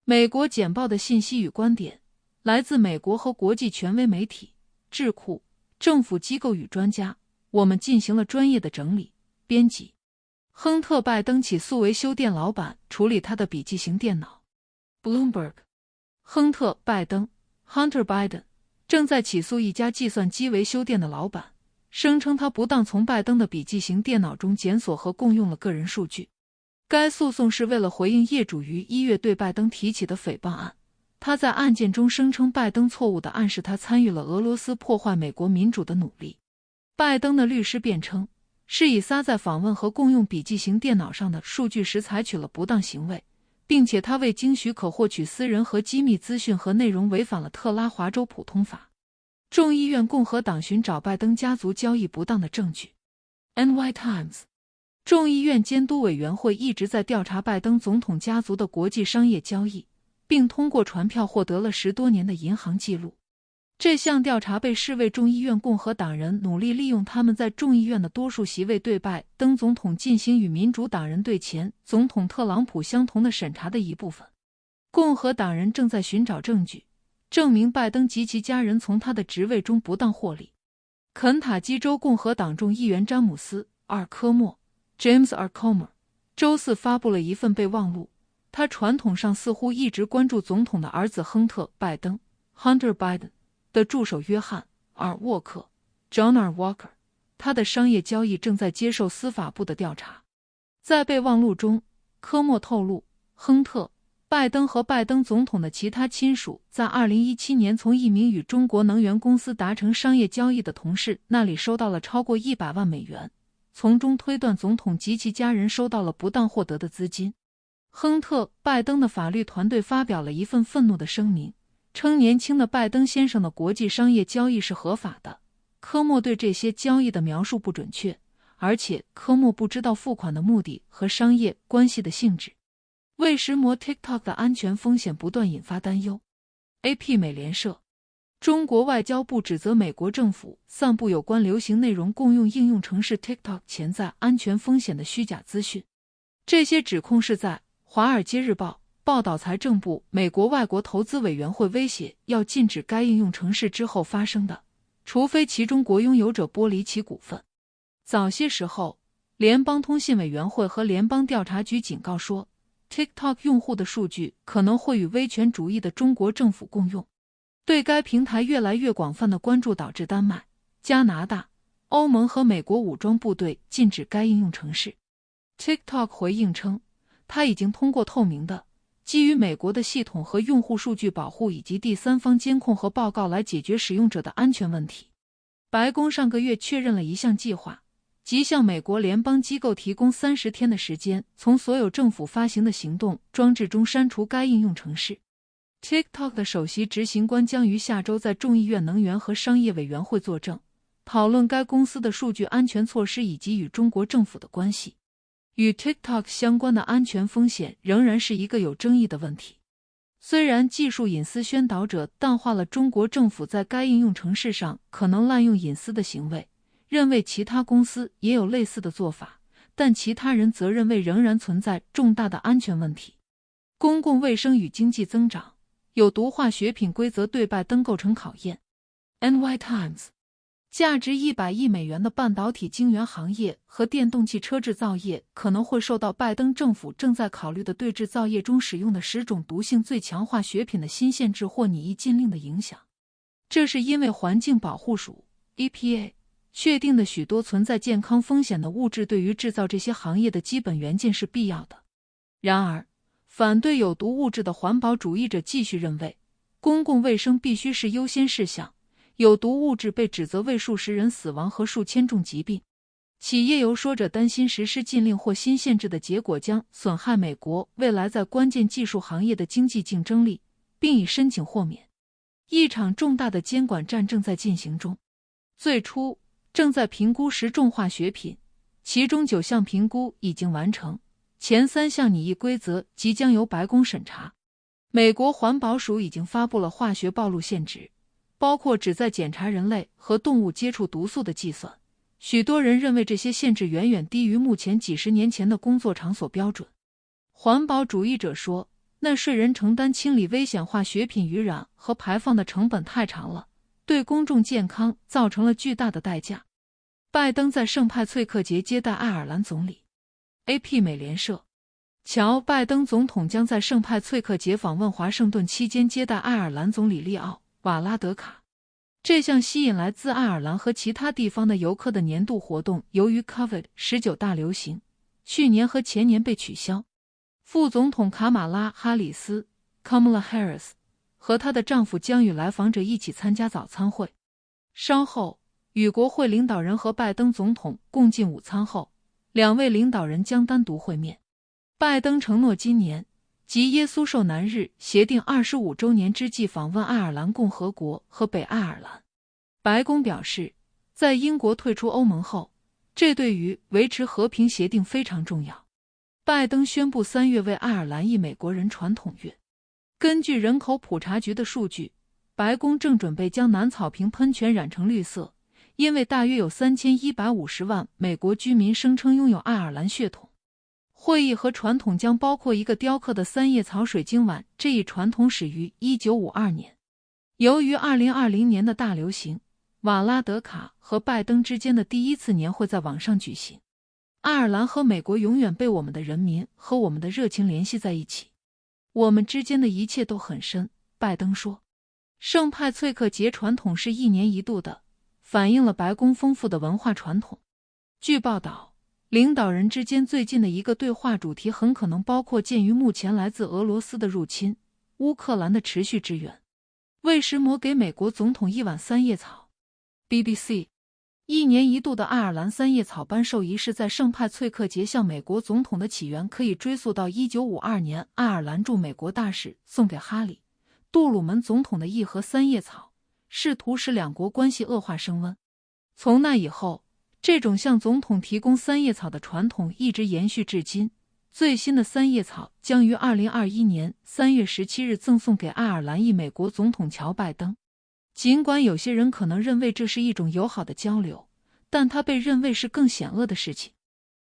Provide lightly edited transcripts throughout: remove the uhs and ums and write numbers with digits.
美国简报的信息与观点来自美国和国际权威媒体、智库、政府机构与专家，我们进行了专业的整理、编辑。亨特·拜登起诉维修店老板处理他的笔记型电脑。Bloomberg， 亨特·拜登 Hunter Biden 正在起诉一家计算机维修店的老板，声称他不当从拜登的笔记型电脑中检索和共用了个人数据。该诉讼是为了回应业主于1月对拜登提起的诽谤案。他在案件中声称拜登错误地暗示他参与了俄罗斯破坏美国民主的努力。拜登的律师辩称，是以撒在访问和共用笔记型电脑上的数据时采取了不当行为，并且他未经许可获取私人和机密资讯和内容违反了特拉华州普通法。众议院共和党寻找拜登家族交易不当的证据。NY Times， 众议院监督委员会一直在调查拜登总统家族的国际商业交易，并通过传票获得了10多年的银行记录。这项调查被视为众议院共和党人努力利用他们在众议院的多数席位对拜登总统进行与民主党人对前总统特朗普相同的审查的一部分。共和党人正在寻找证据，证明拜登及其家人从他的职位中不当获利。肯塔基州共和党众议员詹姆斯·尔科莫 James R. Comer 周四发布了一份备忘录，他传统上似乎一直关注总统的儿子亨特·拜登 Hunter Biden 的助手约翰·尔沃克 John R. Walker， 他的商业交易正在接受司法部的调查。在备忘录中，科莫透露，亨特、拜登和拜登总统的其他亲属在2017年从一名与中国能源公司达成商业交易的同事那里收到了超过100万美元，从中推断总统及其家人收到了不当获得的资金。亨特·拜登的法律团队发表了一份愤怒的声明，称年轻的拜登先生的国际商业交易是合法的。科莫对这些交易的描述不准确，而且科莫不知道付款的目的和商业关系的性质。为石磨 TikTok 的安全风险不断引发担忧。AP 美联社，中国外交部指责美国政府散布有关流行内容共用应用程式 TikTok 潜在安全风险的虚假资讯。这些指控是在《华尔街日报》报道财政部美国外国投资委员会威胁要禁止该应用程式之后发生的，除非其中国拥有者剥离其股份。早些时候，联邦通信委员会和联邦调查局警告说， TikTok 用户的数据可能会与威权主义的中国政府共用。对该平台越来越广泛的关注导致丹麦、加拿大、欧盟和美国武装部队禁止该应用程式。TikTok 回应称，它已经通过透明的、基于美国的系统和用户数据保护以及第三方监控和报告来解决使用者的安全问题。白宫上个月确认了一项计划，即向美国联邦机构提供30天的时间，从所有政府发行的行动装置中删除该应用程式。TikTok 的首席执行官将于下周在众议院能源和商业委员会作证，讨论该公司的数据安全措施以及与中国政府的关系。与 TikTok 相关的安全风险仍然是一个有争议的问题。虽然技术隐私宣导者淡化了中国政府在该应用程式上可能滥用隐私的行为，认为其他公司也有类似的做法，但其他人则认为仍然存在重大的安全问题。公共卫生与经济增长，有毒化学品规则对拜登构成考验。NY Times， 价值100亿美元的半导体晶圆行业和电动汽车制造业可能会受到拜登政府正在考虑的对制造业中使用的10种毒性最强化学品的新限制或拟议禁令的影响。这是因为环境保护署 EPA 确定的许多存在健康风险的物质对于制造这些行业的基本元件是必要的。然而，反对有毒物质的环保主义者继续认为，公共卫生必须是优先事项。有毒物质被指责为数十人死亡和数千重疾病。企业游说者担心实施禁令或新限制的结果将损害美国未来在关键技术行业的经济竞争力，并已申请豁免。一场重大的监管战正在进行中。最初，正在评估10种化学品，其中9项评估已经完成，前3项拟议规则即将由白宫审查。美国环保署已经发布了化学暴露限值，包括旨在检查人类和动物接触毒素的计算。许多人认为这些限制远远低于目前几十年前的工作场所标准。环保主义者说，纳税人承担清理危险化学品污染和排放的成本太长了，对公众健康造成了巨大的代价。拜登在圣派翠克节接待爱尔兰总理。AP 美联社，乔·拜登总统将在圣派翠克节访问华盛顿期间接待爱尔兰总理利奥·瓦拉德卡。这项吸引来自爱尔兰和其他地方的游客的年度活动，由于 COVID-19 大流行，去年和前年被取消。副总统卡马拉·哈里斯 （Kamala Harris） 和她的丈夫将与来访者一起参加早餐会。稍后，与国会领导人和拜登总统共进午餐后，两位领导人将单独会面。拜登承诺今年即耶稣受难日协定25周年之际访问爱尔兰共和国和北爱尔兰。白宫表示，在英国退出欧盟后，这对于维持和平协定非常重要。拜登宣布3月为爱尔兰裔美国人传统月。根据人口普查局的数据，白宫正准备将南草坪喷泉染成绿色，因为大约有3150万美国居民声称拥有爱尔兰血统。会议和传统将包括一个雕刻的三叶草水晶碗，这一传统始于1952年。由于2020年的大流行，瓦拉德卡和拜登之间的第一次年会在网上举行。爱尔兰和美国永远被我们的人民和我们的热情联系在一起。我们之间的一切都很深，拜登说。圣派翠克节传统是1年1度的，反映了白宫丰富的文化传统。据报道，领导人之间最近的一个对话主题很可能包括鉴于目前来自俄罗斯的入侵、乌克兰的持续支援。为什么给美国总统一碗三叶草？ BBC。1年1度的爱尔兰三叶草颁授仪式在圣派翠克节向美国总统的起源可以追溯到1952年爱尔兰驻美国大使送给哈里·杜鲁门总统的一盒三叶草，试图使两国关系恶化升温。从那以后，这种向总统提供三叶草的传统一直延续至今。最新的三叶草将于2021年3月17日赠送给爱尔兰裔美国总统乔·拜登。尽管有些人可能认为这是一种友好的交流，但它被认为是更险恶的事情。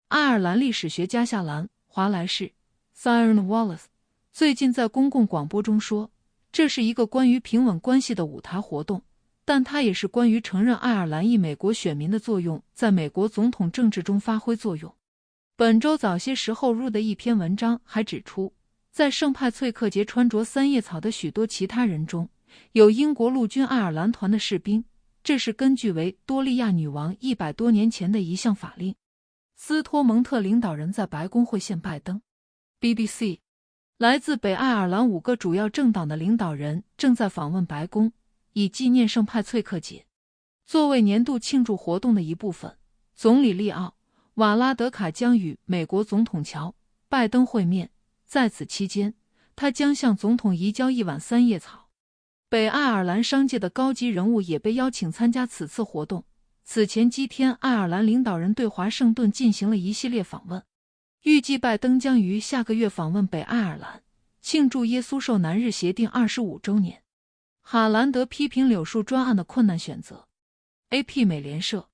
爱尔兰历史学家夏兰·华莱士 （Siren Wallace） 最近在公共广播中说，这是一个关于平稳关系的舞台活动，但它也是关于承认爱尔兰裔美国选民的作用在美国总统政治中发挥作用。本周早些时候入的一篇文章还指出，在圣派翠克节穿着三叶草的许多其他人中，有英国陆军爱尔兰团的士兵，这是根据维多利亚女王100多年前的一项法令。斯托蒙特领导人在白宫会见拜登。BBC。 来自北爱尔兰5个主要政党的领导人正在访问白宫，以纪念圣派翠克节。作为年度庆祝活动的一部分，总理利奥·瓦拉德卡将与美国总统乔·拜登会面，在此期间，他将向总统移交一碗三叶草。北爱尔兰商界的高级人物也被邀请参加此次活动。此前几天，爱尔兰领导人对华盛顿进行了一系列访问。预计拜登将于下个月访问北爱尔兰，庆祝耶稣受难日协定25周年。哈兰德批评柳树专案的困难选择。AP 美联社，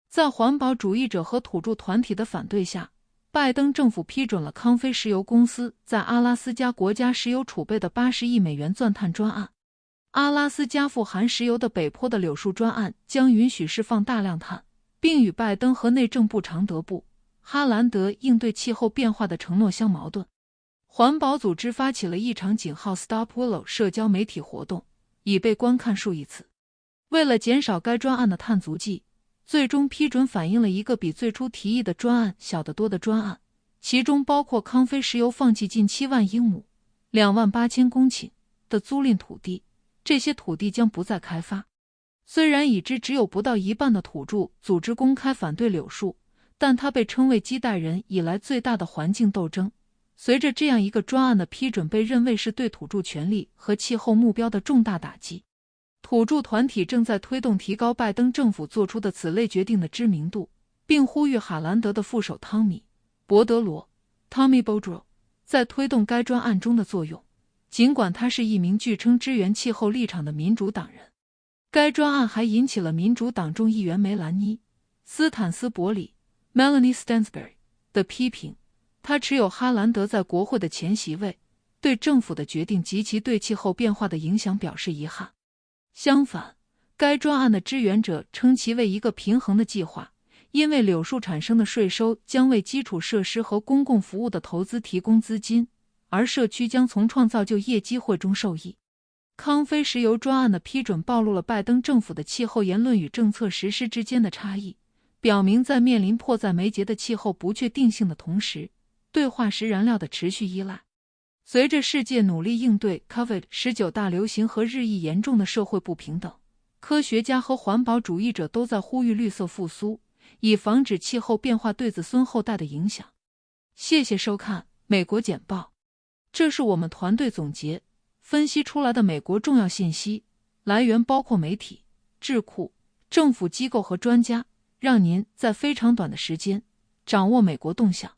在环保主义者和土著团体的反对下，拜登政府批准了康菲石油公司在阿拉斯加国家石油储备的80亿美元钻探专案。阿拉斯加富含石油的北坡的柳树专案将允许释放大量碳，并与拜登和内政部长德布·哈兰德应对气候变化的承诺相矛盾。环保组织发起了一场井号 Stop Willow 社交媒体活动，已被观看数亿次。为了减少该专案的碳足迹，最终批准反映了一个比最初提议的专案小得多的专案，其中包括康菲石油放弃近7万英亩 (28000公顷) 的租赁土地，这些土地将不再开发。虽然已知只有不到一半的土著组织公开反对柳树，但它被称为几代人以来最大的环境斗争。随着这样一个专案的批准，被认为是对土著权利和气候目标的重大打击。土著团体正在推动提高拜登政府做出的此类决定的知名度，并呼吁哈兰德的副手汤米·伯德罗 （Tommy Bodrow） 在推动该专案中的作用，尽管他是一名据称支援气候立场的民主党人。该专案还引起了民主党众议员梅兰妮·斯坦斯伯里 （Melanie Stansbury） 的批评。他持有哈兰德在国会的前席位，对政府的决定及其对气候变化的影响表示遗憾。相反，该专案的支援者称其为一个平衡的计划，因为柳树产生的税收将为基础设施和公共服务的投资提供资金，而社区将从创造就业机会中受益。康菲石油专案的批准暴露了拜登政府的气候言论与政策实施之间的差异，表明在面临迫在眉睫的气候不确定性的同时，对化石燃料的持续依赖。随着世界努力应对 COVID-19 大流行和日益严重的社会不平等，科学家和环保主义者都在呼吁绿色复苏，以防止气候变化对子孙后代的影响。谢谢收看美国简报，这是我们团队总结分析出来的美国重要信息，来源包括媒体、智库、政府机构和专家，让您在非常短的时间掌握美国动向。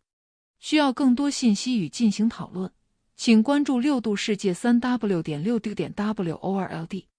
需要更多信息与进行讨论，请关注6度世界3w.6d.world。